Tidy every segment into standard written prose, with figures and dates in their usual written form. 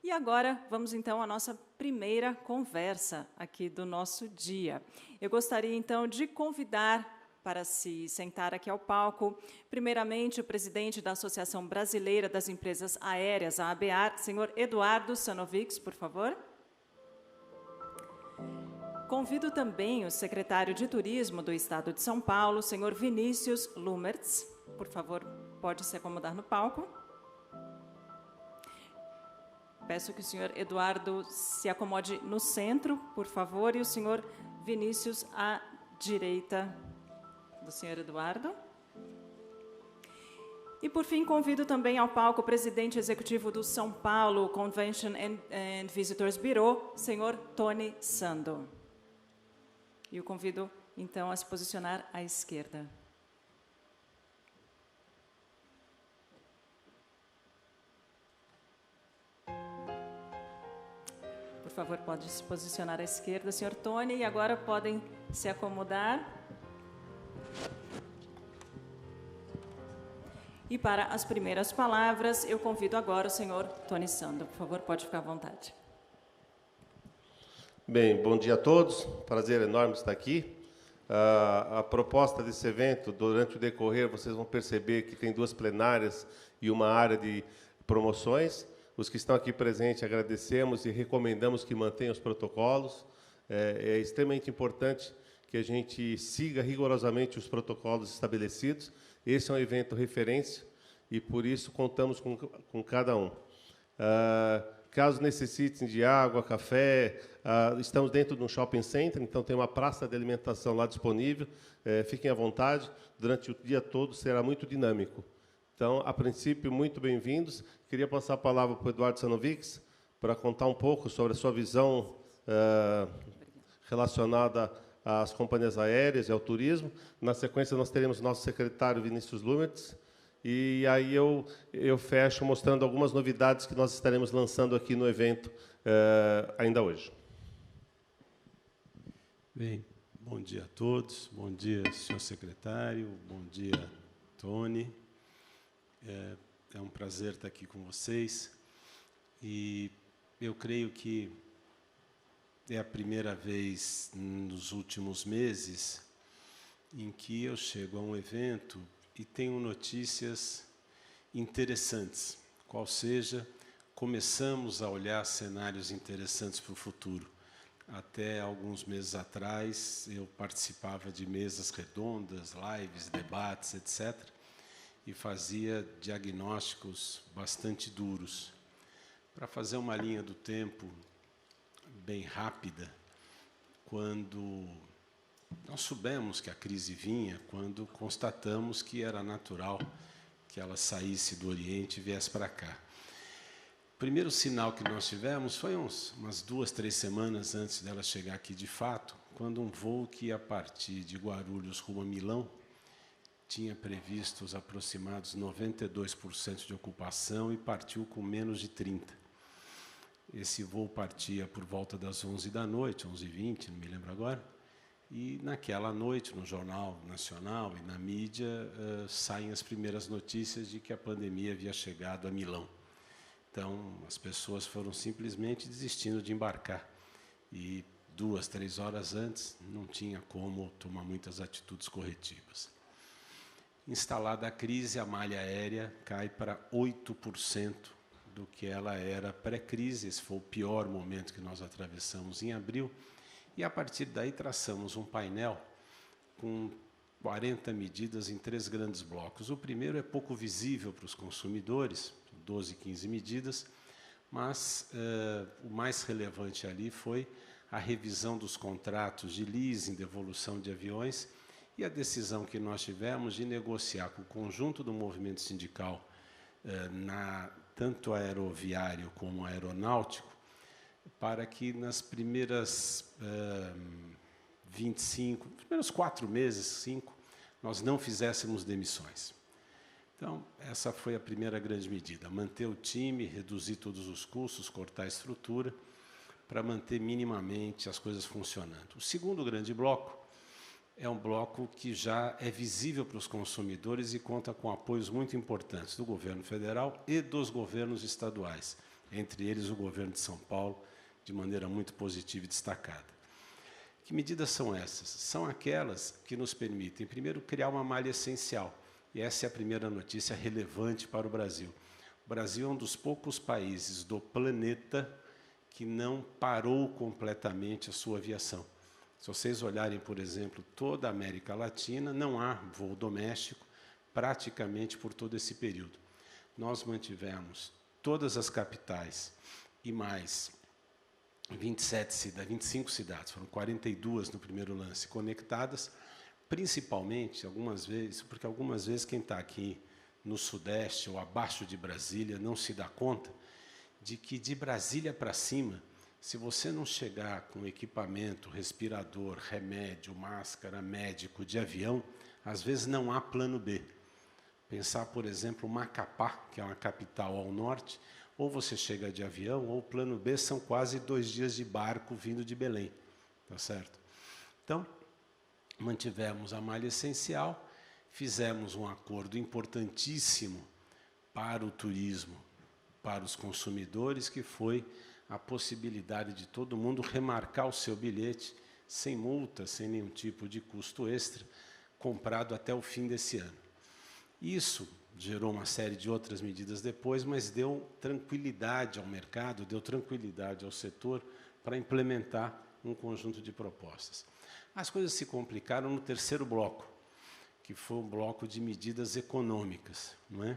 E agora, vamos então à nossa primeira conversa aqui do nosso dia. Eu gostaria então de convidar para se sentar aqui ao palco, primeiramente, o presidente da Associação Brasileira das Empresas Aéreas, a ABAR, senhor Eduardo Sanovics, por favor. Convido também o secretário de Turismo do Estado de São Paulo, senhor Vinícius Lumertz. Por favor, pode se acomodar no palco. Peço que o senhor Eduardo se acomode no centro, por favor, e o senhor Vinícius à direita do senhor Eduardo. E, por fim, convido também ao palco o presidente executivo do São Paulo Convention and Visitors Bureau, senhor Tony Sando. E o convido, então, a se posicionar à esquerda. Por favor, pode se posicionar à esquerda, senhor Tony, e agora podem se acomodar. E para as primeiras palavras, eu convido agora o senhor Tony Sando. Por favor, pode ficar à vontade. Bem, bom dia a todos. Prazer enorme estar aqui. A proposta desse evento, durante o decorrer, vocês vão perceber que tem 2 plenárias e uma área de promoções. Os que estão aqui presentes, agradecemos e recomendamos que mantenham os protocolos. É extremamente importante que a gente siga rigorosamente os protocolos estabelecidos. Esse é um evento referência e, por isso, contamos com cada um. Caso necessitem de água, café, estamos dentro de um shopping center, então tem uma praça de alimentação lá disponível. Fiquem à vontade, durante o dia todo será muito dinâmico. Então, a princípio, muito bem-vindos. Queria passar a palavra para o Eduardo Sanovics para contar um pouco sobre a sua visão relacionada às companhias aéreas e ao turismo. Na sequência, nós teremos nosso secretário Vinícius Lumertz. E aí eu fecho mostrando algumas novidades que nós estaremos lançando aqui no evento ainda hoje. Bem, bom dia a todos. Bom dia, senhor secretário. Bom dia, Tony. É um prazer estar aqui com vocês. E eu creio que é a primeira vez nos últimos meses em que eu chego a um evento e tenho notícias interessantes, qual seja, começamos a olhar cenários interessantes para o futuro. Até alguns meses atrás, eu participava de mesas redondas, lives, debates, etc., e fazia diagnósticos bastante duros. Para fazer uma linha do tempo bem rápida, quando nós soubemos que a crise vinha, quando constatamos que era natural que ela saísse do Oriente e viesse para cá. O primeiro sinal que nós tivemos foi umas 2, 3 semanas antes dela chegar aqui de fato, quando um voo que ia partir de Guarulhos rumo a Milão tinha previsto os aproximados 92% de ocupação e partiu com menos de 30%. Esse voo partia por volta das 11 da noite, 11h20, não me lembro agora, e naquela noite, no Jornal Nacional e na mídia, saem as primeiras notícias de que a pandemia havia chegado a Milão. Então, as pessoas foram simplesmente desistindo de embarcar. E 2, 3 horas antes, não tinha como tomar muitas atitudes corretivas. Instalada a crise, a malha aérea cai para 8% do que ela era pré-crise. Esse foi o pior momento que nós atravessamos em abril. E, a partir daí, traçamos um painel com 40 medidas em 3 grandes blocos. O primeiro é pouco visível para os consumidores, 12, 15 medidas, mas o mais relevante ali foi a revisão dos contratos de leasing, devolução de aviões, e a decisão que nós tivemos de negociar com o conjunto do movimento sindical, tanto aeroviário como aeronáutico, para que nas primeiras 4 meses, 5, nós não fizéssemos demissões. Então, essa foi a primeira grande medida, manter o time, reduzir todos os custos, cortar a estrutura, para manter minimamente as coisas funcionando. O segundo grande bloco é um bloco que já é visível para os consumidores e conta com apoios muito importantes do governo federal e dos governos estaduais. entre eles o governo de São Paulo, de maneira muito positiva e destacada. Que medidas são essas? São aquelas que nos permitem, primeiro, criar uma malha essencial. E essa é a primeira notícia relevante para o Brasil. O Brasil é um dos poucos países do planeta que não parou completamente a sua aviação. Se vocês olharem, por exemplo, toda a América Latina, não há voo doméstico praticamente por todo esse período. Nós mantivemos todas as capitais e mais 25 cidades, foram 42 no primeiro lance, conectadas, principalmente, porque algumas vezes quem está aqui no Sudeste ou abaixo de Brasília não se dá conta de que de Brasília para cima, se você não chegar com equipamento, respirador, remédio, máscara, médico de avião, às vezes não há plano B. Pensar, por exemplo, Macapá, que é uma capital ao norte, ou você chega de avião, ou o plano B são quase 2 dias de barco vindo de Belém. Tá certo? Então, mantivemos a malha essencial, fizemos um acordo importantíssimo para o turismo, para os consumidores, que foi a possibilidade de todo mundo remarcar o seu bilhete sem multa, sem nenhum tipo de custo extra, comprado até o fim desse ano. Isso gerou uma série de outras medidas depois, mas deu tranquilidade ao mercado, deu tranquilidade ao setor para implementar um conjunto de propostas. As coisas se complicaram no terceiro bloco, que foi um bloco de medidas econômicas, não é?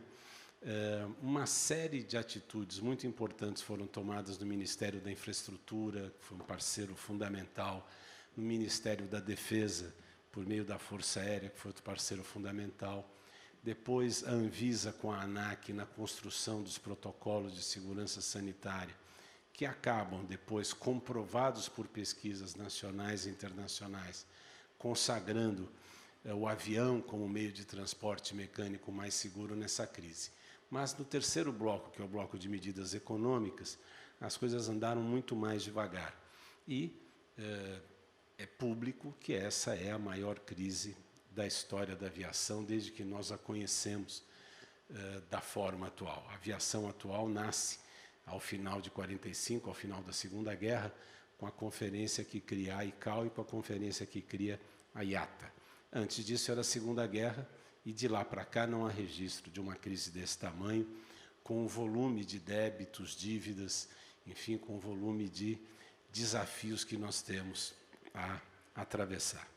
Uma série de atitudes muito importantes foram tomadas no Ministério da Infraestrutura, que foi um parceiro fundamental, no Ministério da Defesa, por meio da Força Aérea, que foi outro parceiro fundamental. Depois, a Anvisa com a ANAC na construção dos protocolos de segurança sanitária, que acabam depois, comprovados por pesquisas nacionais e internacionais, consagrando o avião como meio de transporte mecânico mais seguro nessa crise. Mas no terceiro bloco, que é o bloco de medidas econômicas, as coisas andaram muito mais devagar. E é público que essa é a maior crise da história da aviação, desde que nós a conhecemos da forma atual. A aviação atual nasce ao final de 45, ao final da Segunda Guerra, com a conferência que cria a ICAO e com a conferência que cria a IATA. Antes disso era a Segunda Guerra, e de lá para cá não há registro de uma crise desse tamanho, com o volume de débitos, dívidas, enfim, com o volume de desafios que nós temos a atravessar.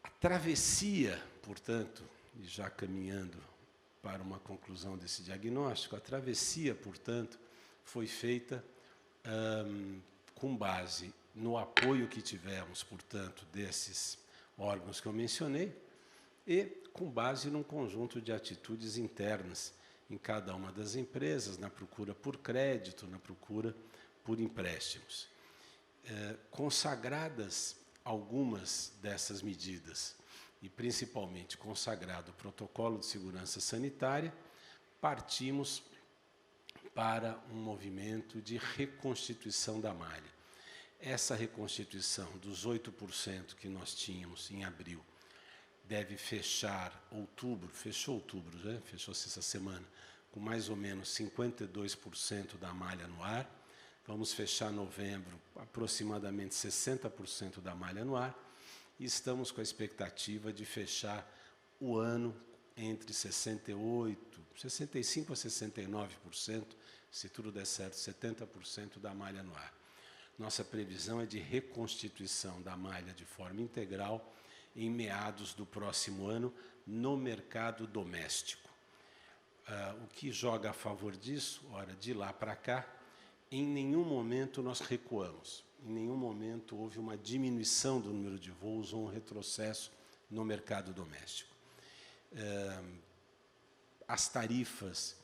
A travessia, portanto, e já caminhando para uma conclusão desse diagnóstico, a travessia, portanto, foi feita com base no apoio que tivemos, portanto, desses órgãos que eu mencionei, e com base num conjunto de atitudes internas em cada uma das empresas, na procura por crédito, na procura por empréstimos. Consagradas algumas dessas medidas, e principalmente consagrado o protocolo de segurança sanitária, partimos para um movimento de reconstituição da malha. Essa reconstituição dos 8% que nós tínhamos em abril deve fechar outubro, fechou outubro, né? Fechou-se essa semana, com mais ou menos 52% da malha no ar. Vamos fechar novembro, aproximadamente 60% da malha no ar, e estamos com a expectativa de fechar o ano entre 65% a 69%, se tudo der certo, 70% da malha no ar. Nossa previsão é de reconstituição da malha de forma integral em meados do próximo ano no mercado doméstico. O que joga a favor disso? Ora, de lá para cá, em nenhum momento nós recuamos, em nenhum momento houve uma diminuição do número de voos ou um retrocesso no mercado doméstico. As tarifas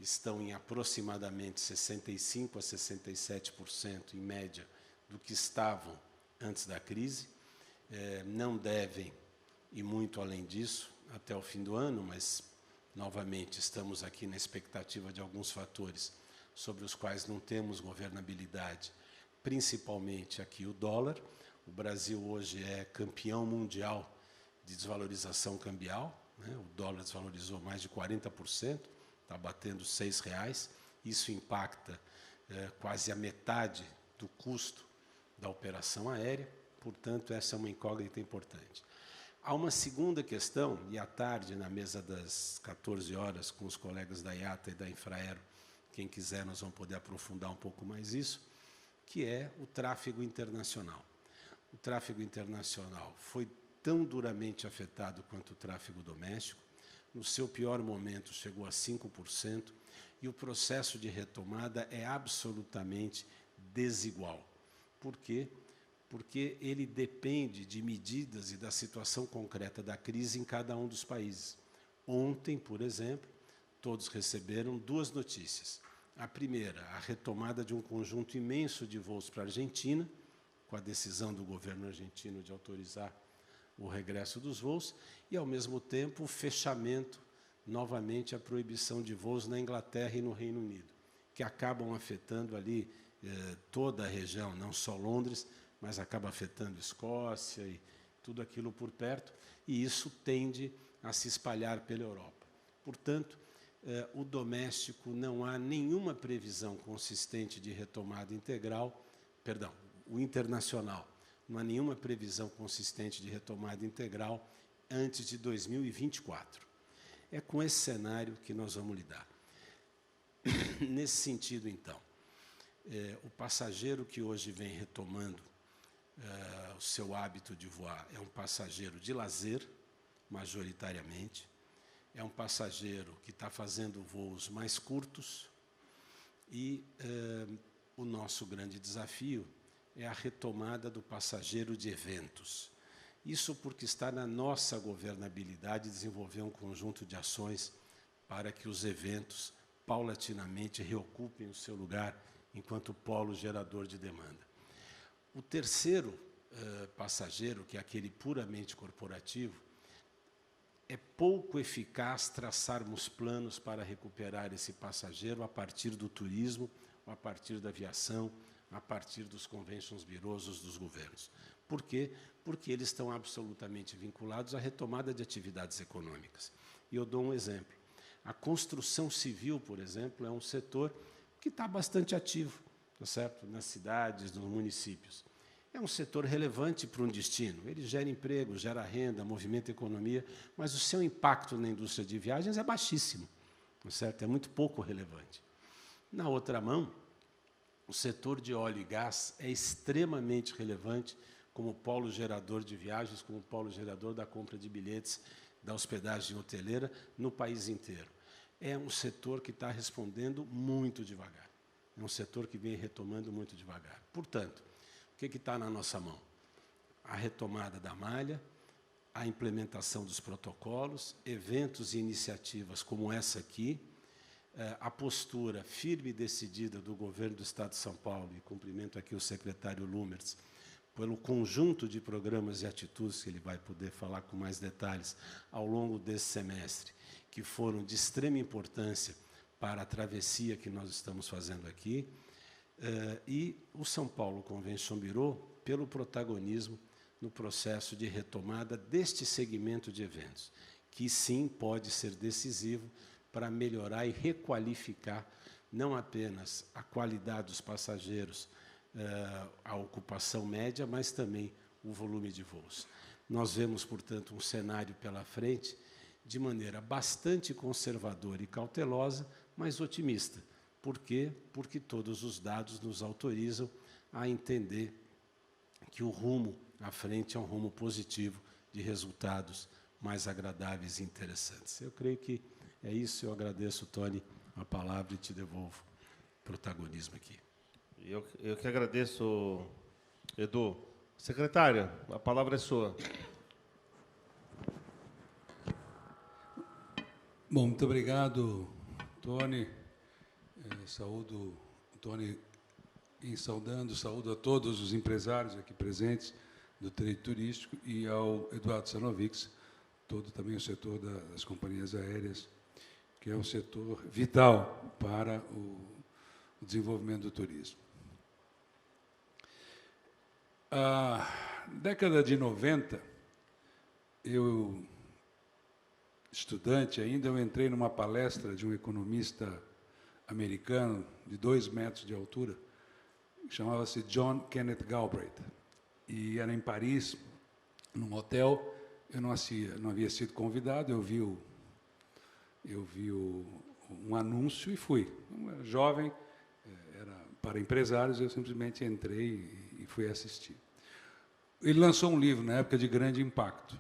estão em aproximadamente 65% a 67%, em média, do que estavam antes da crise. Não devem ir muito além disso até o fim do ano, mas, novamente, estamos aqui na expectativa de alguns fatores sobre os quais não temos governabilidade, principalmente aqui o dólar. O Brasil hoje é campeão mundial de desvalorização cambial, né? O dólar desvalorizou mais de 40%, está batendo R$ 6, Isso impacta quase a metade do custo da operação aérea, portanto, essa é uma incógnita importante. Há uma segunda questão, e à tarde, na mesa das 14 horas, com os colegas da IATA e da Infraero, quem quiser, nós vamos poder aprofundar um pouco mais isso, que é o tráfego internacional. O tráfego internacional foi tão duramente afetado quanto o tráfego doméstico. No seu pior momento, chegou a 5%, e o processo de retomada é absolutamente desigual. Por quê? Porque ele depende de medidas e da situação concreta da crise em cada um dos países. Ontem, por exemplo, todos receberam 2 notícias. A primeira, a retomada de um conjunto imenso de voos para a Argentina, com a decisão do governo argentino de autorizar o regresso dos voos, e, ao mesmo tempo, o fechamento, novamente, a proibição de voos na Inglaterra e no Reino Unido, que acabam afetando ali toda a região, não só Londres, mas acaba afetando Escócia e tudo aquilo por perto, e isso tende a se espalhar pela Europa. Portanto, o doméstico não há nenhuma previsão consistente de retomada integral, perdão, o internacional, não há nenhuma previsão consistente de retomada integral antes de 2024. É com esse cenário que nós vamos lidar. Nesse sentido, então, o passageiro que hoje vem retomando o seu hábito de voar é um passageiro de lazer, majoritariamente, é um passageiro que está fazendo voos mais curtos e o nosso grande desafio é a retomada do passageiro de eventos. Isso porque está na nossa governabilidade desenvolver um conjunto de ações para que os eventos, paulatinamente, reocupem o seu lugar enquanto polo gerador de demanda. O terceiro passageiro, que é aquele puramente corporativo, é pouco eficaz traçarmos planos para recuperar esse passageiro a partir do turismo, a partir da aviação, a partir dos conventions bureaus dos governos. Por quê? Porque eles estão absolutamente vinculados à retomada de atividades econômicas. E eu dou um exemplo. A construção civil, por exemplo, é um setor que está bastante ativo, tá certo? Nas cidades, nos municípios. É um setor relevante para um destino. Ele gera emprego, gera renda, movimenta a economia, mas o seu impacto na indústria de viagens é baixíssimo, tá certo? É muito pouco relevante. Na outra mão, o setor de óleo e gás é extremamente relevante como polo gerador de viagens, como polo gerador da compra de bilhetes, da hospedagem hoteleira no país inteiro. É um setor que está respondendo muito devagar. É um setor que vem retomando muito devagar. Portanto, o que está na nossa mão? A retomada da malha, a implementação dos protocolos, eventos e iniciativas como essa aqui, a postura firme e decidida do governo do Estado de São Paulo, e cumprimento aqui o secretário Lumers, pelo conjunto de programas e atitudes que ele vai poder falar com mais detalhes ao longo desse semestre, que foram de extrema importância para a travessia que nós estamos fazendo aqui, e o São Paulo Convention Bureau pelo protagonismo no processo de retomada deste segmento de eventos, que sim pode ser decisivo para melhorar e requalificar não apenas a qualidade dos passageiros, a ocupação média, mas também o volume de voos. Nós vemos, portanto, um cenário pela frente de maneira bastante conservadora e cautelosa, mas otimista. Por quê? Porque todos os dados nos autorizam a entender que o rumo à frente é um rumo positivo de resultados mais agradáveis e interessantes. Eu creio que é isso. Eu agradeço, Tony, a palavra e te devolvo o protagonismo aqui. Eu que agradeço, Edu. Secretária, a palavra é sua. Bom, muito obrigado, Tony. Saúdo o Tony saúdo a todos os empresários aqui presentes do direito turístico e ao Eduardo Sanovics, todo também o setor das companhias aéreas, que é um setor vital para o desenvolvimento do turismo. A década de 90, eu, estudante ainda, eu entrei numa palestra de um economista americano de 2 metros de altura, chamava-se John Kenneth Galbraith, e era em Paris, num hotel. Eu não havia sido convidado, eu vi um anúncio e fui. Eu era jovem, era para empresários, eu simplesmente entrei e fui assistir. Ele lançou um livro na época de grande impacto.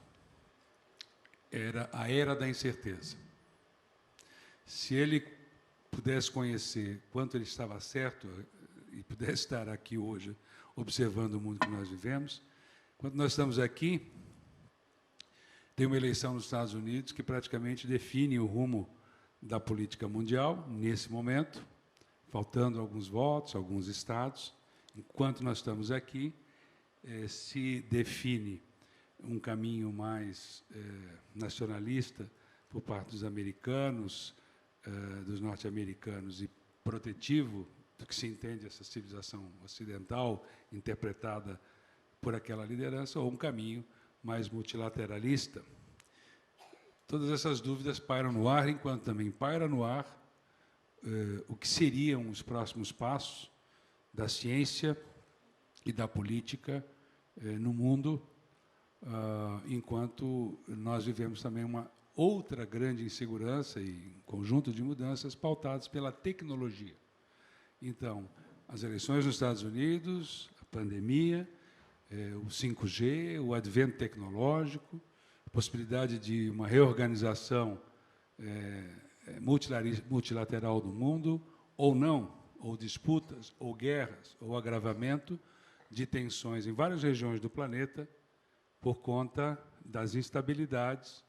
Era A Era da Incerteza. Se ele pudesse conhecer quanto ele estava certo e pudesse estar aqui hoje observando o mundo que nós vivemos, quando nós estamos aqui, tem uma eleição nos Estados Unidos que praticamente define o rumo da política mundial, nesse momento, faltando alguns votos, alguns estados. Enquanto nós estamos aqui, se define um caminho mais nacionalista por parte dos americanos, dos norte-americanos, e protetivo do que se entende essa civilização ocidental, interpretada por aquela liderança, ou um caminho mais multilateralista. Todas essas dúvidas pairam no ar, enquanto também paira no ar o que seriam os próximos passos da ciência e da política no mundo, enquanto nós vivemos também uma outra grande insegurança e um conjunto de mudanças pautadas pela tecnologia. Então, as eleições nos Estados Unidos, a pandemia, o 5G, o advento tecnológico, a possibilidade de uma reorganização multilateral do mundo, ou não, ou disputas, ou guerras, ou agravamento de tensões em várias regiões do planeta por conta das instabilidades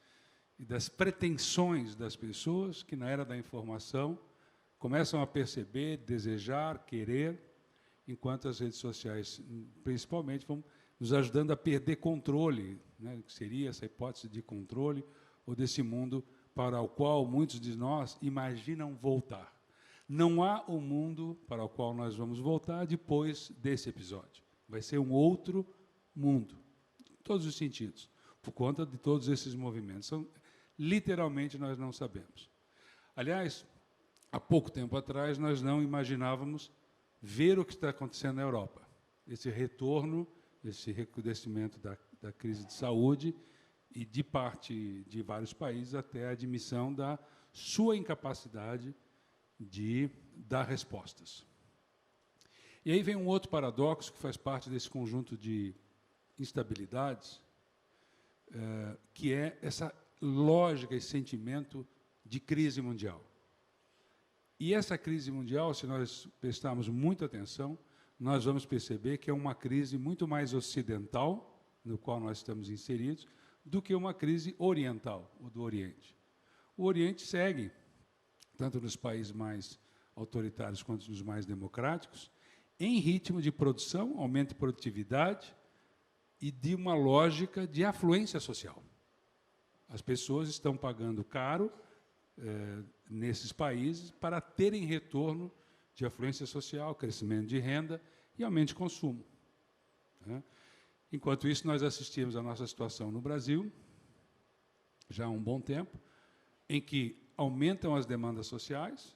e das pretensões das pessoas que, na era da informação, começam a perceber, desejar, querer, enquanto as redes sociais, principalmente, vão nos ajudando a perder controle, né, que seria essa hipótese de controle, ou desse mundo para o qual muitos de nós imaginam voltar. Não há um mundo para o qual nós vamos voltar depois desse episódio. Vai ser um outro mundo, em todos os sentidos, por conta de todos esses movimentos. Literalmente, nós não sabemos. Aliás, há pouco tempo atrás, nós não imaginávamos ver o que está acontecendo na Europa. Esse retorno, esse recrudescimento da crise de saúde e, de parte de vários países, até a admissão da sua incapacidade de dar respostas. E aí vem um outro paradoxo que faz parte desse conjunto de instabilidades, que é essa lógica e sentimento de crise mundial. E essa crise mundial, se nós prestarmos muita atenção, nós vamos perceber que é uma crise muito mais ocidental, no qual nós estamos inseridos, do que uma crise oriental, ou do Oriente. O Oriente segue, tanto nos países mais autoritários quanto nos mais democráticos, em ritmo de produção, aumento de produtividade e de uma lógica de afluência social. As pessoas estão pagando caro nesses países para terem retorno de afluência social, crescimento de renda e aumento de consumo. Enquanto isso, nós assistimos à nossa situação no Brasil, já há um bom tempo, em que aumentam as demandas sociais,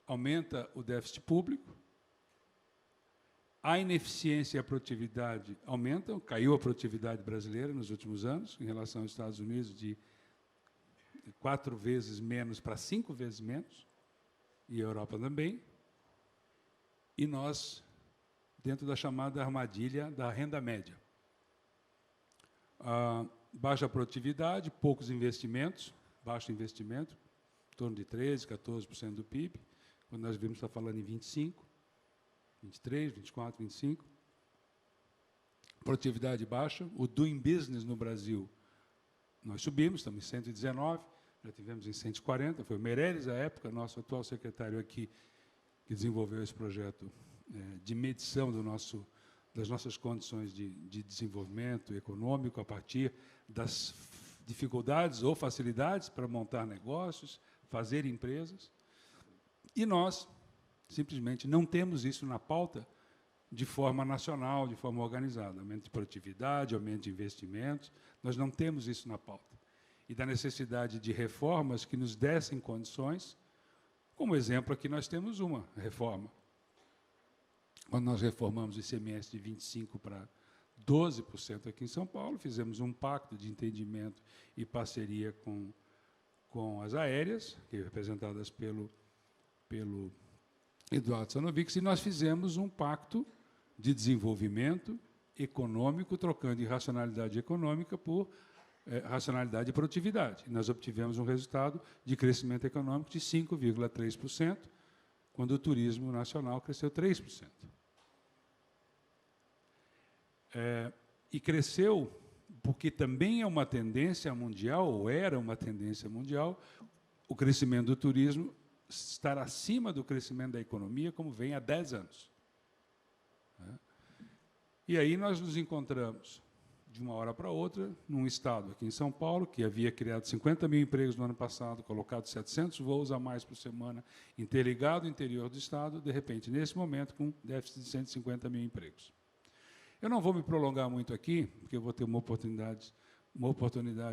aumenta o déficit público, a ineficiência e a produtividade aumentam, caiu a produtividade brasileira nos últimos anos, em relação aos Estados Unidos, de 4 vezes menos para 5 vezes menos, e a Europa também, e nós, dentro da chamada armadilha da renda média. Baixa produtividade, poucos investimentos, baixo investimento, em torno de 13%, 14% do PIB, quando nós vimos estar falando em 25%, 23%, 24%, 25%. Produtividade baixa. O doing business no Brasil, nós subimos, estamos em 119%, já tivemos em 140%, foi o Meirelles, à época, nosso atual secretário aqui, que desenvolveu esse projeto de medição das nossas condições de desenvolvimento econômico a partir das dificuldades ou facilidades para montar negócios, fazer empresas. E nós, simplesmente, não temos isso na pauta de forma nacional, de forma organizada. Aumento de produtividade, aumento de investimentos, nós não temos isso na pauta. E da necessidade de reformas que nos dessem condições Como exemplo, aqui nós temos uma reforma. Quando nós reformamos o ICMS de 25% para 12% aqui em São Paulo, fizemos um pacto de entendimento e parceria com as aéreas, que representadas pelo Eduardo Sanovics, e nós fizemos um pacto de desenvolvimento econômico, trocando irracionalidade econômica por racionalidade e produtividade. E nós obtivemos um resultado de crescimento econômico de 5,3%, quando o turismo nacional cresceu 3%. E cresceu porque também é uma tendência mundial, ou era uma tendência mundial, o crescimento do turismo estar acima do crescimento da economia, como vem há 10 anos. E aí nós nos encontramos, de uma hora para outra, num estado aqui em São Paulo, que havia criado 50 mil empregos no ano passado, colocado 700 voos a mais por semana, interligado o interior do estado, de repente, nesse momento, com déficit de 150 mil empregos. Eu não vou me prolongar muito aqui, porque eu vou ter uma oportunidade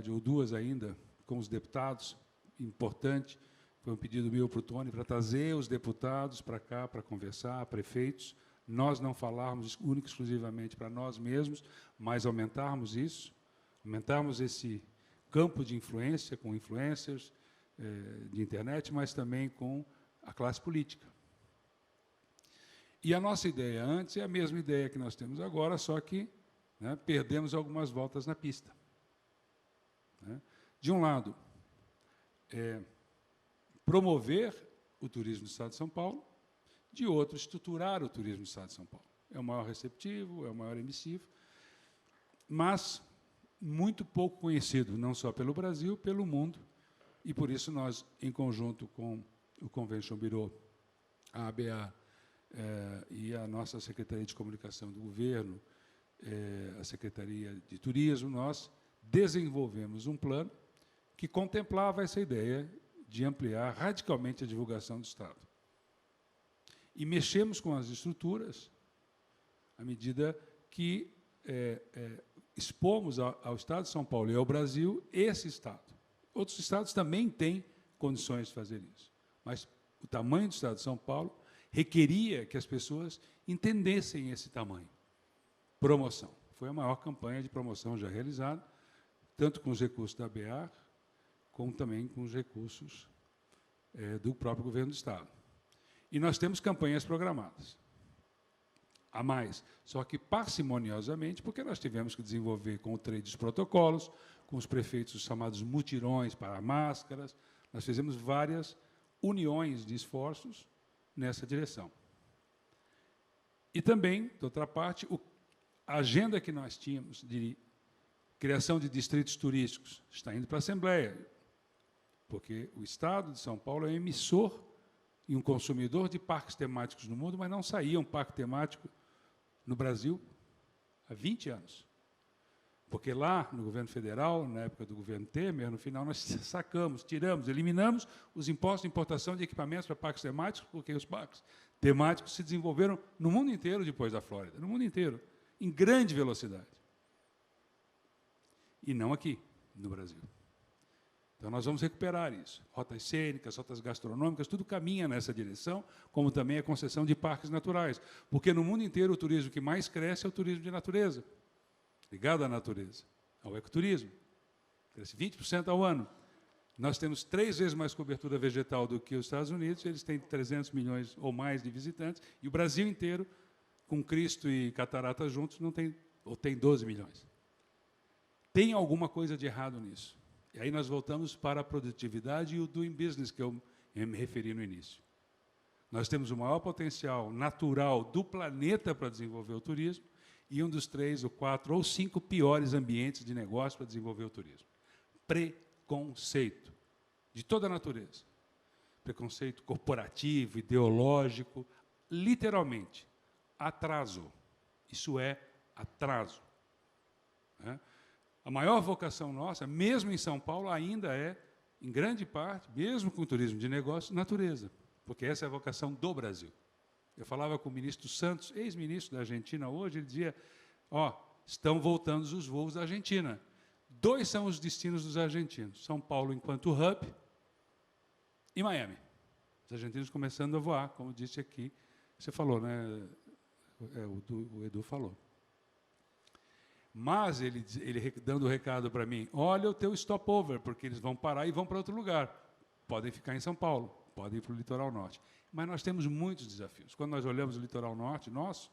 ou duas ainda com os deputados, importante, foi um pedido meu para o Tony, para trazer os deputados para cá, para conversar, prefeitos, nós não falarmos única e exclusivamente para nós mesmos, mas aumentarmos isso, aumentarmos esse campo de influência, com influencers de internet, mas também com a classe política. E a nossa ideia antes é a mesma ideia que nós temos agora, só que perdemos algumas voltas na pista. De um lado, promover o turismo do Estado de São Paulo, de outro, estruturar o turismo do Estado de São Paulo. É o maior receptivo, é o maior emissivo, mas muito pouco conhecido, não só pelo Brasil, pelo mundo, e por isso nós, em conjunto com o Convention Bureau, a ABA, e a nossa Secretaria de Comunicação do Governo, a Secretaria de Turismo, nós desenvolvemos um plano que contemplava essa ideia de ampliar radicalmente a divulgação do Estado. E mexemos com as estruturas à medida que expomos ao Estado de São Paulo e ao Brasil esse Estado. Outros estados também têm condições de fazer isso, mas o tamanho do Estado de São Paulo requeria que as pessoas entendessem esse tamanho. Promoção. Foi a maior campanha de promoção já realizada, tanto com os recursos da ABA, como também com os recursos do próprio governo do Estado. E nós temos campanhas programadas. A mais, só que parcimoniosamente, porque nós tivemos que desenvolver com o trade os protocolos, com os prefeitos os chamados mutirões para máscaras, nós fizemos várias uniões de esforços nessa direção. E também, de outra parte, a agenda que nós tínhamos de criação de distritos turísticos está indo para a Assembleia, porque o Estado de São Paulo é emissor e um consumidor de parques temáticos no mundo, mas não saía um parque temático no Brasil há 20 anos. Porque lá, no governo federal, na época do governo Temer, no final, nós sacamos, tiramos, eliminamos os impostos de importação de equipamentos para parques temáticos, porque os parques temáticos se desenvolveram no mundo inteiro depois da Flórida, no mundo inteiro, em grande velocidade. E não aqui, no Brasil. Então, nós vamos recuperar isso. Rotas cênicas, rotas gastronômicas, tudo caminha nessa direção, como também a concessão de parques naturais. Porque no mundo inteiro o turismo que mais cresce é o turismo de natureza, ligado à natureza, ao ecoturismo. Cresce 20% ao ano. Nós temos 3 vezes mais cobertura vegetal do que os Estados Unidos, eles têm 300 milhões ou mais de visitantes, e o Brasil inteiro, com Cristo e Catarata juntos, não tem, ou tem 12 milhões. Tem alguma coisa de errado nisso. E aí nós voltamos para a produtividade e o doing business, que eu me referi no início. Nós temos o maior potencial natural do planeta para desenvolver o turismo e um dos 3, ou 4, ou 5 piores ambientes de negócio para desenvolver o turismo. Preconceito de toda a natureza. Preconceito corporativo, ideológico, literalmente, atraso. Isso é atraso. A maior vocação nossa, mesmo em São Paulo, ainda é, em grande parte, mesmo com o turismo de negócio, natureza, porque essa é a vocação do Brasil. Eu falava com o ministro Santos, ex-ministro da Argentina hoje, ele dizia, estão voltando os voos da Argentina. 2 são os destinos dos argentinos, São Paulo enquanto hub e Miami. Os argentinos começando a voar, como disse aqui. Você falou, né? O Edu falou. Mas ele dando o recado para mim, olha o teu stopover, porque eles vão parar e vão para outro lugar. Podem ficar em São Paulo, podem ir para o litoral norte. Mas nós temos muitos desafios. Quando nós olhamos o litoral norte, nosso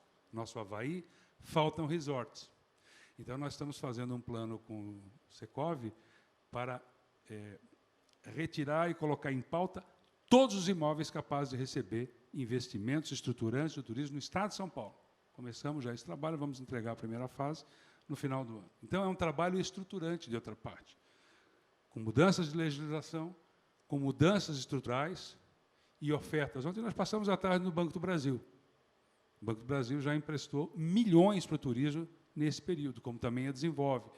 Havaí, faltam resorts. Então, nós estamos fazendo um plano com o Secov para retirar e colocar em pauta todos os imóveis capazes de receber investimentos estruturantes do turismo no Estado de São Paulo. Começamos já esse trabalho, vamos entregar a primeira fase no final do ano. Então, é um trabalho estruturante, de outra parte, com mudanças de legislação, com mudanças estruturais e ofertas. Ontem nós passamos a tarde no Banco do Brasil. O Banco do Brasil já emprestou milhões para o turismo nesse período, como também a Desenvolve.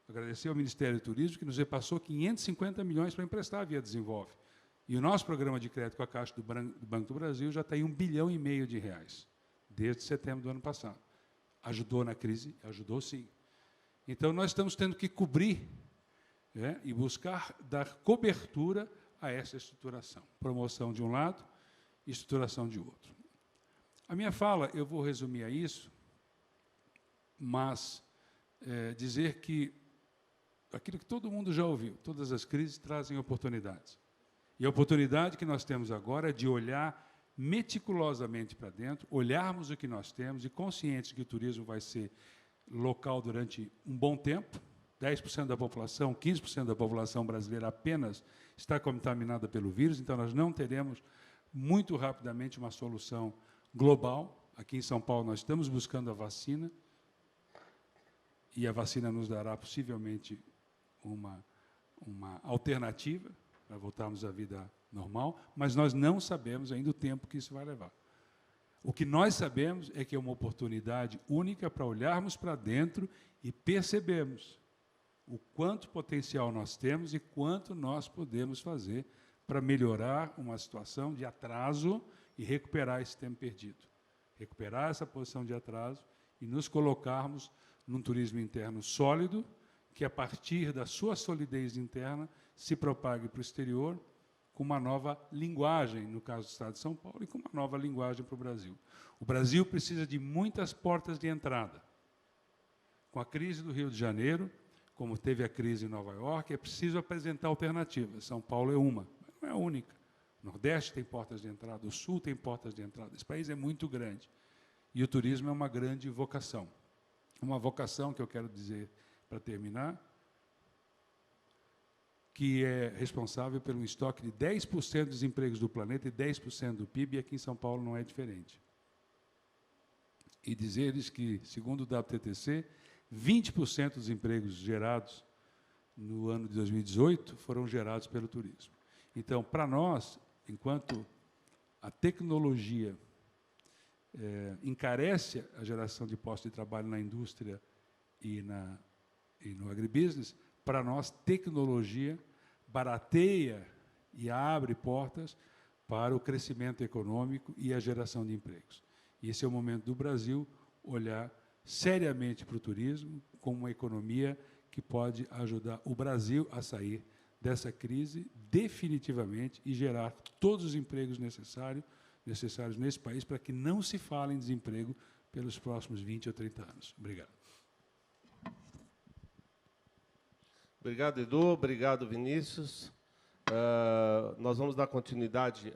Agradecer ao Ministério do Turismo, que nos repassou 550 milhões para emprestar via Desenvolve. E o nosso programa de crédito com a Caixa do Banco do Brasil já está em R$1,5 bilhão de reais, desde setembro do ano passado. Ajudou na crise? Ajudou, sim. Então, nós estamos tendo que cobrir e buscar dar cobertura a essa estruturação. Promoção de um lado, estruturação de outro. A minha fala, eu vou resumir a isso, mas dizer que aquilo que todo mundo já ouviu, todas as crises trazem oportunidades. E a oportunidade que nós temos agora é de olhar meticulosamente para dentro, olharmos o que nós temos e conscientes que o turismo vai ser local durante um bom tempo. 10% da população, 15% da população brasileira apenas está contaminada pelo vírus, então nós não teremos muito rapidamente uma solução global. Aqui em São Paulo nós estamos buscando a vacina, e a vacina nos dará possivelmente uma alternativa para voltarmos à vida normal, mas nós não sabemos ainda o tempo que isso vai levar. O que nós sabemos é que é uma oportunidade única para olharmos para dentro e percebermos o quanto potencial nós temos e quanto nós podemos fazer para melhorar uma situação de atraso e recuperar esse tempo perdido. Recuperar essa posição de atraso e nos colocarmos num turismo interno sólido, que, a partir da sua solidez interna, se propague para o exterior com uma nova linguagem, no caso do Estado de São Paulo, e com uma nova linguagem para o Brasil. O Brasil precisa de muitas portas de entrada. Com a crise do Rio de Janeiro, como teve a crise em Nova York, é preciso apresentar alternativas. São Paulo é uma, mas não é a única. O Nordeste tem portas de entrada, o Sul tem portas de entrada. Esse país é muito grande. E o turismo é uma grande vocação. Uma vocação que eu quero dizer, para terminar, que é responsável pelo estoque de 10% dos empregos do planeta e 10% do PIB, e aqui em São Paulo não é diferente. E dizer-lhes que, segundo o WTTC, 20% dos empregos gerados no ano de 2018 foram gerados pelo turismo. Então, para nós, enquanto a tecnologia encarece a geração de postos de trabalho na indústria e no agribusiness, para nós, tecnologia barateia e abre portas para o crescimento econômico e a geração de empregos. E esse é o momento do Brasil olhar seriamente para o turismo como uma economia que pode ajudar o Brasil a sair dessa crise definitivamente e gerar todos os empregos necessários nesse país para que não se fale em desemprego pelos próximos 20 ou 30 anos. Obrigado. Obrigado, Edu. Obrigado, Vinícius. Nós vamos dar continuidade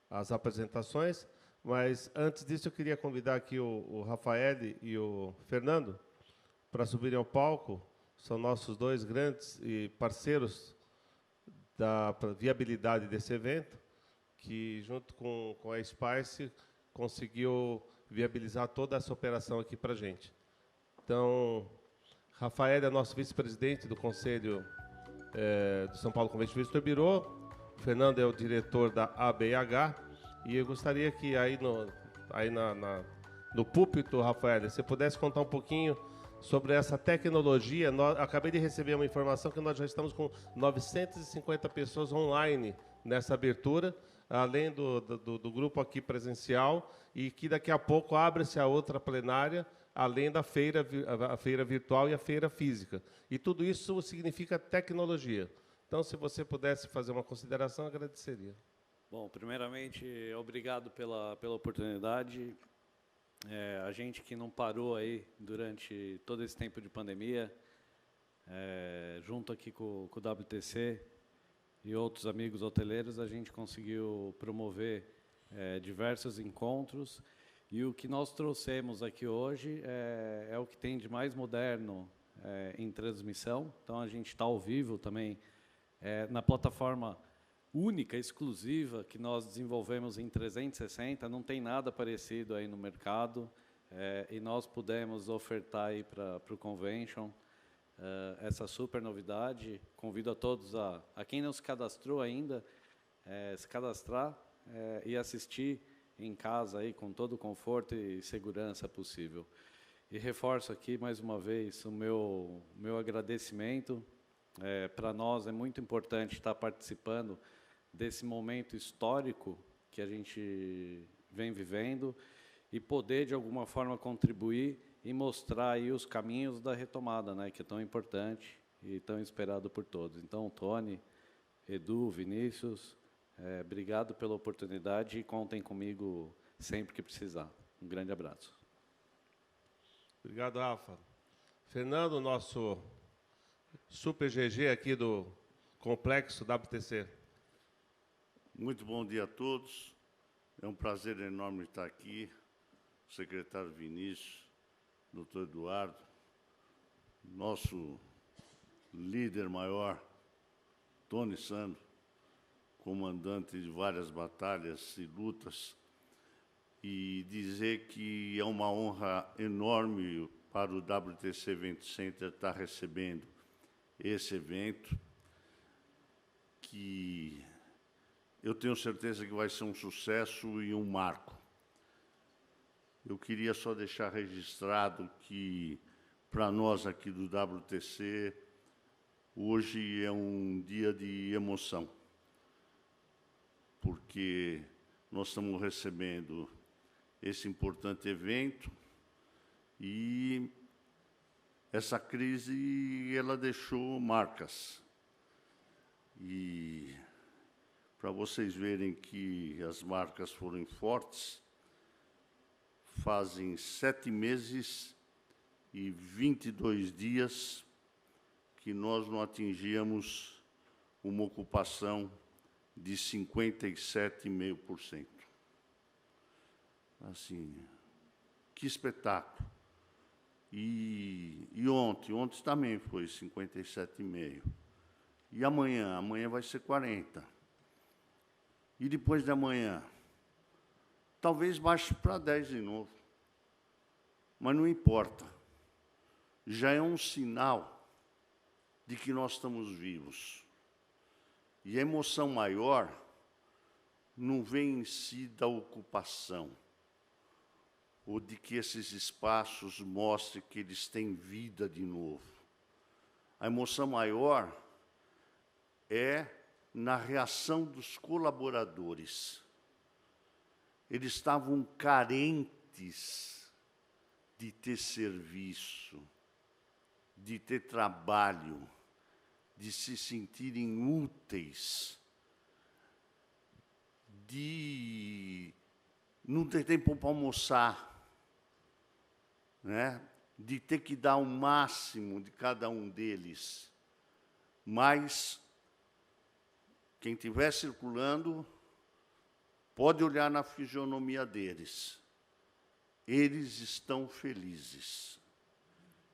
às apresentações, mas, antes disso, eu queria convidar aqui o Rafael e o Fernando para subirem ao palco. São nossos dois grandes parceiros da viabilidade desse evento, que, junto com a Spice, conseguiu viabilizar toda essa operação aqui para a gente. Então, Rafael é nosso vice-presidente do Conselho do São Paulo Convention Visitor Bureau, o Fernando é o diretor da ABH, e eu gostaria que no púlpito, Rafael, você pudesse contar um pouquinho sobre essa tecnologia. Acabei de receber uma informação que nós já estamos com 950 pessoas online nessa abertura, além do grupo aqui presencial, e que daqui a pouco abre-se a outra plenária, além da a feira virtual e a feira física. E tudo isso significa tecnologia. Então, se você pudesse fazer uma consideração, agradeceria. Bom, primeiramente, obrigado pela oportunidade. A gente que não parou aí durante todo esse tempo de pandemia, junto aqui com o WTC e outros amigos hoteleiros, a gente conseguiu promover diversos encontros. E o que nós trouxemos aqui hoje é o que tem de mais moderno em transmissão. Então, a gente está ao vivo também na plataforma única, exclusiva, que nós desenvolvemos em 360. Não tem nada parecido aí no mercado. E nós pudemos ofertar aí para o Convention essa super novidade. Convido a todos a quem não se cadastrou ainda, se cadastrar e assistir em casa aí com todo o conforto e segurança possível. E reforço aqui mais uma vez o meu agradecimento. Para nós é muito importante estar participando desse momento histórico que a gente vem vivendo e poder de alguma forma contribuir e mostrar aí os caminhos da retomada, né, que é tão importante e tão esperado por todos. Então, Tony, Edu, Vinícius, obrigado pela oportunidade e contem comigo sempre que precisar. Um grande abraço. Obrigado, Alfa. Fernando, nosso super GG aqui do Complexo WTC. Muito bom dia a todos. É um prazer enorme estar aqui. O secretário Vinícius, doutor Eduardo, nosso líder maior, Tony Sando, comandante de várias batalhas e lutas, e dizer que é uma honra enorme para o WTC Event Center estar recebendo esse evento, que eu tenho certeza que vai ser um sucesso e um marco. Eu queria só deixar registrado que, para nós aqui do WTC, hoje é um dia de emoção, porque nós estamos recebendo esse importante evento e essa crise ela deixou marcas. E para vocês verem que as marcas foram fortes, fazem 7 meses e 22 dias que nós não atingíamos uma ocupação de 57,5%. Assim, que espetáculo. E ontem também foi 57,5%. E amanhã vai ser 40%. E depois de amanhã, talvez baixe para 10 de novo. Mas não importa. Já é um sinal de que nós estamos vivos. E a emoção maior não vem em si da ocupação, ou de que esses espaços mostrem que eles têm vida de novo. A emoção maior é na reação dos colaboradores. Eles estavam carentes de ter serviço, de ter trabalho, de se sentirem úteis, de não ter tempo para almoçar, né? De ter que dar o máximo de cada um deles. Mas quem estiver circulando pode olhar na fisionomia deles. Eles estão felizes.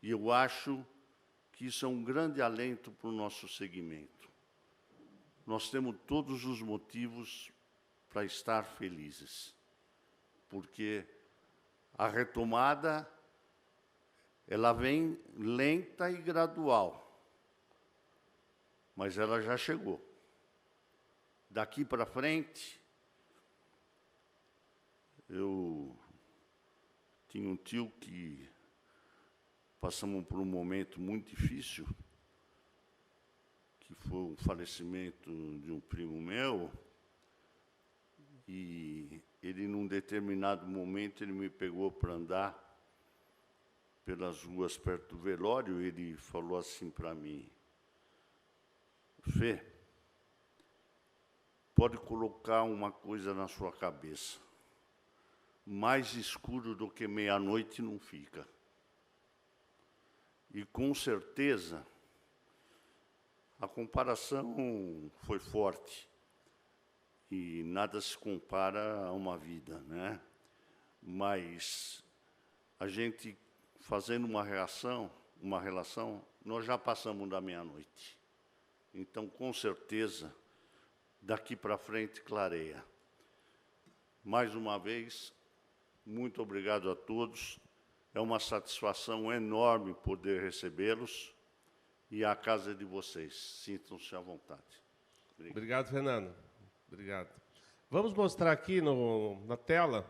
E eu acho que isso é um grande alento para o nosso segmento. Nós temos todos os motivos para estar felizes, porque a retomada ela vem lenta e gradual, mas ela já chegou. Daqui para frente, eu tinha um tio que passamos por um momento muito difícil, que foi o falecimento de um primo meu, e ele, num determinado momento, ele me pegou para andar pelas ruas perto do velório, ele falou assim para mim: Fê, pode colocar uma coisa na sua cabeça. Mais escuro do que meia-noite não fica. E, com certeza, a comparação foi forte. E nada se compara a uma vida, né? Mas a gente, fazendo uma relação, nós já passamos da meia-noite. Então, com certeza, daqui para frente, clareia. Mais uma vez, muito obrigado a todos. É uma satisfação enorme poder recebê-los. E a casa é de vocês. Sintam-se à vontade. Obrigado, Fernando. Obrigado. Vamos mostrar aqui na tela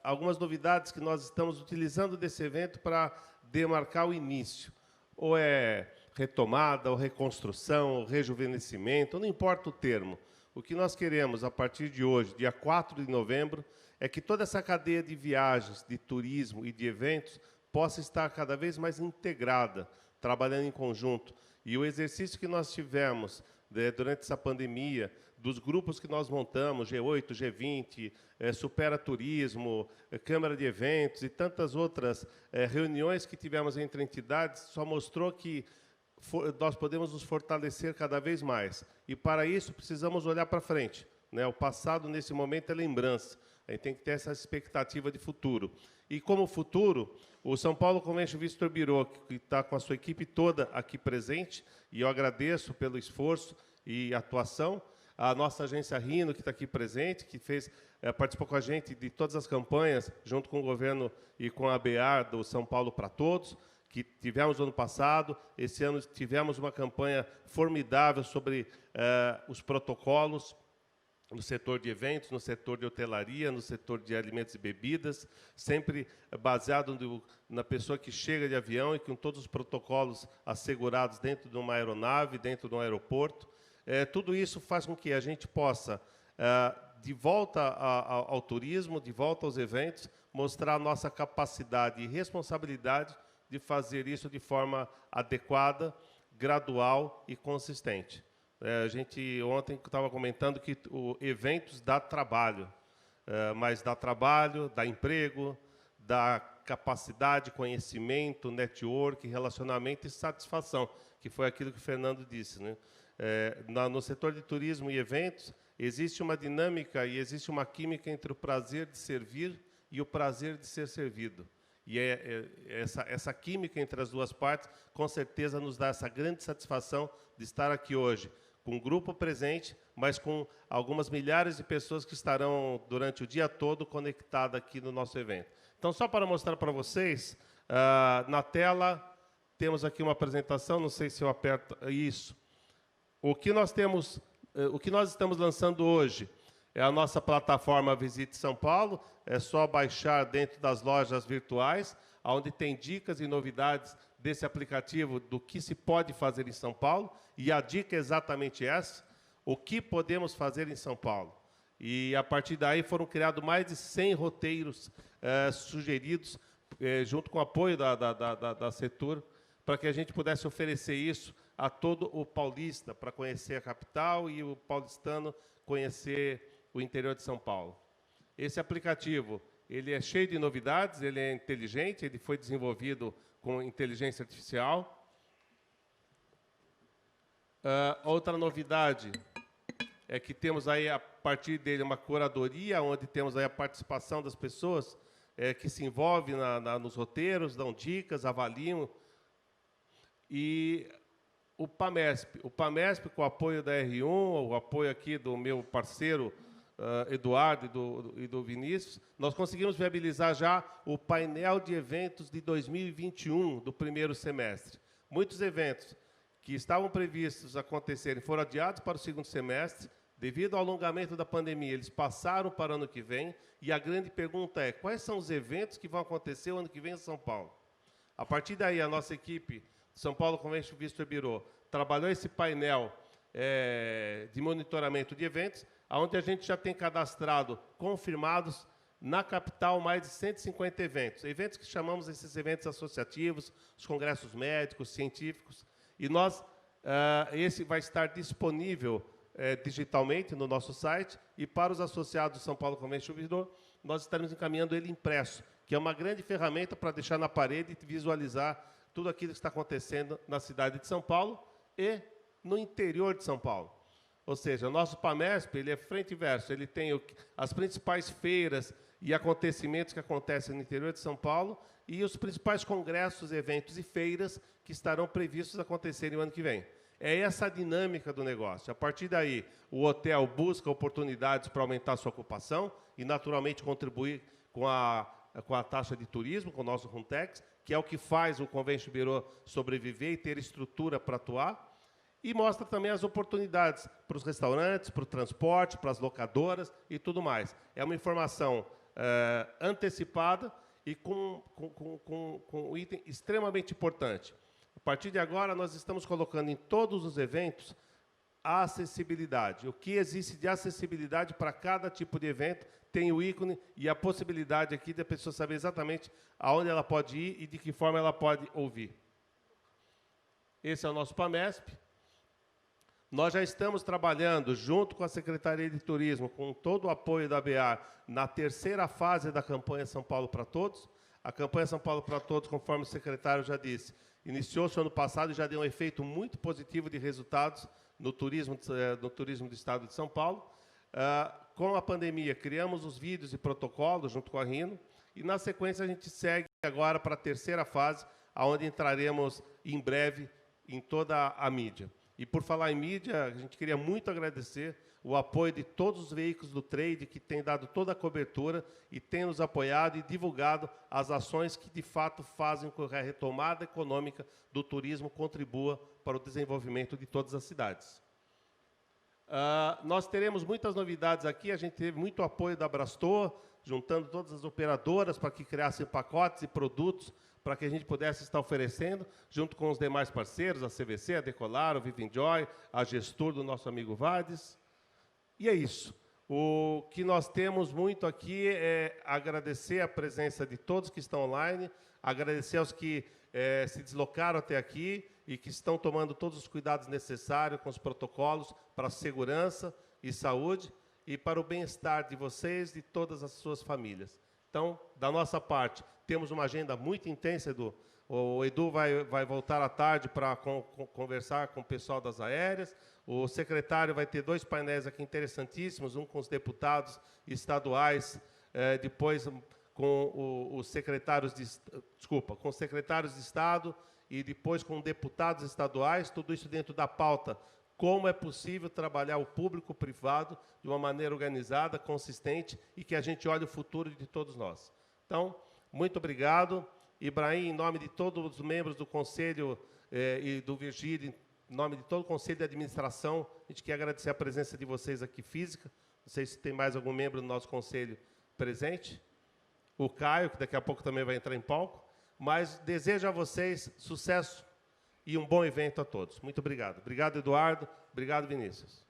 algumas novidades que nós estamos utilizando desse evento para demarcar o início. Ou é retomada, ou reconstrução, ou rejuvenescimento, não importa o termo. O que nós queremos, a partir de hoje, dia 4 de novembro, é que toda essa cadeia de viagens, de turismo e de eventos possa estar cada vez mais integrada, trabalhando em conjunto. E o exercício que nós tivemos durante essa pandemia, dos grupos que nós montamos, G8, G20, Supera Turismo, Câmara de Eventos e tantas outras reuniões que tivemos entre entidades, só mostrou que nós podemos nos fortalecer cada vez mais. E, para isso, precisamos olhar para frente, né? O passado, nesse momento, é lembrança. A gente tem que ter essa expectativa de futuro. E, como futuro, o São Paulo Convention Visitor Bureau, que está com a sua equipe toda aqui presente, e eu agradeço pelo esforço e atuação, a nossa agência Rino, que está aqui presente, que participou com a gente de todas as campanhas, junto com o governo e com a ABAR do São Paulo para Todos, que tivemos no ano passado. Esse ano tivemos uma campanha formidável sobre os protocolos no setor de eventos, no setor de hotelaria, no setor de alimentos e bebidas, sempre baseado na pessoa que chega de avião e com todos os protocolos assegurados dentro de uma aeronave, dentro de um aeroporto. Tudo isso faz com que a gente possa, de volta ao turismo, de volta aos eventos, mostrar a nossa capacidade e responsabilidade de fazer isso de forma adequada, gradual e consistente. A gente ontem estava comentando que o eventos dá trabalho, mas dá trabalho, dá emprego, dá capacidade, conhecimento, network, relacionamento e satisfação, que foi aquilo que o Fernando disse, né? No setor de turismo e eventos, existe uma dinâmica e existe uma química entre o prazer de servir e o prazer de ser servido. E essa química entre as duas partes, com certeza, nos dá essa grande satisfação de estar aqui hoje, com um grupo presente, mas com algumas milhares de pessoas que estarão, durante o dia todo, conectadas aqui no nosso evento. Então, só para mostrar para vocês, na tela, temos aqui uma apresentação, não sei se eu aperto isso. O que nós estamos lançando hoje é a nossa plataforma Visite São Paulo. É só baixar dentro das lojas virtuais, onde tem dicas e novidades desse aplicativo do que se pode fazer em São Paulo. E a dica é exatamente essa: o que podemos fazer em São Paulo. E, a partir daí, foram criados mais de 100 roteiros sugeridos, junto com o apoio da Setur, para que a gente pudesse oferecer isso a todo o paulista, para conhecer a capital e o paulistano conhecer o interior de São Paulo. Esse aplicativo, ele é cheio de novidades, ele é inteligente, ele foi desenvolvido com inteligência artificial. Outra novidade é que temos aí, a partir dele, uma curadoria, onde temos aí a participação das pessoas que se envolvem nos roteiros, dão dicas, avaliam. E o PAMESP, com o apoio da R1, o apoio aqui do meu parceiro Eduardo e do Vinícius, nós conseguimos viabilizar já o painel de eventos de 2021, do primeiro semestre. Muitos eventos que estavam previstos acontecerem foram adiados para o segundo semestre. Devido ao alongamento da pandemia, eles passaram para o ano que vem. E a grande pergunta é: quais são os eventos que vão acontecer o ano que vem em São Paulo? A partir daí, a nossa equipe São Paulo Convention Visitor Bureau trabalhou esse painel de monitoramento de eventos, onde a gente já tem cadastrado, confirmados, na capital, mais de 150 eventos. Eventos que chamamos esses eventos associativos, os congressos médicos, científicos. E esse vai estar disponível digitalmente no nosso site, e para os associados do São Paulo Convention Bureau, nós estaremos encaminhando ele impresso, que é uma grande ferramenta para deixar na parede e visualizar tudo aquilo que está acontecendo na cidade de São Paulo e no interior de São Paulo. Ou seja, o nosso PAMESP ele é frente e verso, ele tem as principais feiras e acontecimentos que acontecem no interior de São Paulo e os principais congressos, eventos e feiras que estarão previstos acontecerem no ano que vem. É essa a dinâmica do negócio. A partir daí, o hotel busca oportunidades para aumentar a sua ocupação e, naturalmente, contribuir com a taxa de turismo, com o nosso Runtex, que é o que faz o Convention Bureau sobreviver e ter estrutura para atuar, e mostra também as oportunidades para os restaurantes, para o transporte, para as locadoras e tudo mais. É uma informação antecipada e com um item extremamente importante. A partir de agora, nós estamos colocando em todos os eventos a acessibilidade. O que existe de acessibilidade para cada tipo de evento, tem o ícone e a possibilidade aqui da pessoa saber exatamente aonde ela pode ir e de que forma ela pode ouvir. Esse é o nosso PAMESP. Nós já estamos trabalhando, junto com a Secretaria de Turismo, com todo o apoio da ABAR, na terceira fase da campanha São Paulo para Todos. A campanha São Paulo para Todos, conforme o secretário já disse, iniciou-se ano passado e já deu um efeito muito positivo de resultados no turismo do Estado de São Paulo. Com a pandemia, criamos os vídeos e protocolos junto com a RINO, e, na sequência, a gente segue agora para a terceira fase, onde entraremos em breve em toda a mídia. E, por falar em mídia, a gente queria muito agradecer o apoio de todos os veículos do trade, que têm dado toda a cobertura e têm nos apoiado e divulgado as ações que, de fato, fazem com que a retomada econômica do turismo contribua para o desenvolvimento de todas as cidades. Nós teremos muitas novidades aqui, a gente teve muito apoio da Brastor, juntando todas as operadoras para que criassem pacotes e produtos para que a gente pudesse estar oferecendo, junto com os demais parceiros, a CVC, a Decolar, o Vivenjoy, a Gestur do nosso amigo Vades. E é isso. O que nós temos muito aqui é agradecer a presença de todos que estão online, agradecer aos que se deslocaram até aqui e que estão tomando todos os cuidados necessários com os protocolos para a segurança e saúde e para o bem-estar de vocês e de todas as suas famílias. Então, da nossa parte, temos uma agenda muito intensa, Edu. O Edu vai voltar à tarde para conversar com o pessoal das aéreas. O secretário vai ter 2 painéis aqui interessantíssimos, um com os deputados estaduais, depois com os secretários com os secretários de Estado e depois com deputados estaduais, tudo isso dentro da pauta. Como é possível trabalhar o público-privado de uma maneira organizada, consistente e que a gente olhe o futuro de todos nós. Então, muito obrigado. Ibrahim, em nome de todos os membros do Conselho e do Virgílio, em nome de todo o Conselho de Administração, a gente quer agradecer a presença de vocês aqui física. Não sei se tem mais algum membro do nosso Conselho presente. O Caio, que daqui a pouco também vai entrar em palco. Mas desejo a vocês sucesso e um bom evento a todos. Muito obrigado. Obrigado, Eduardo. Obrigado, Vinícius.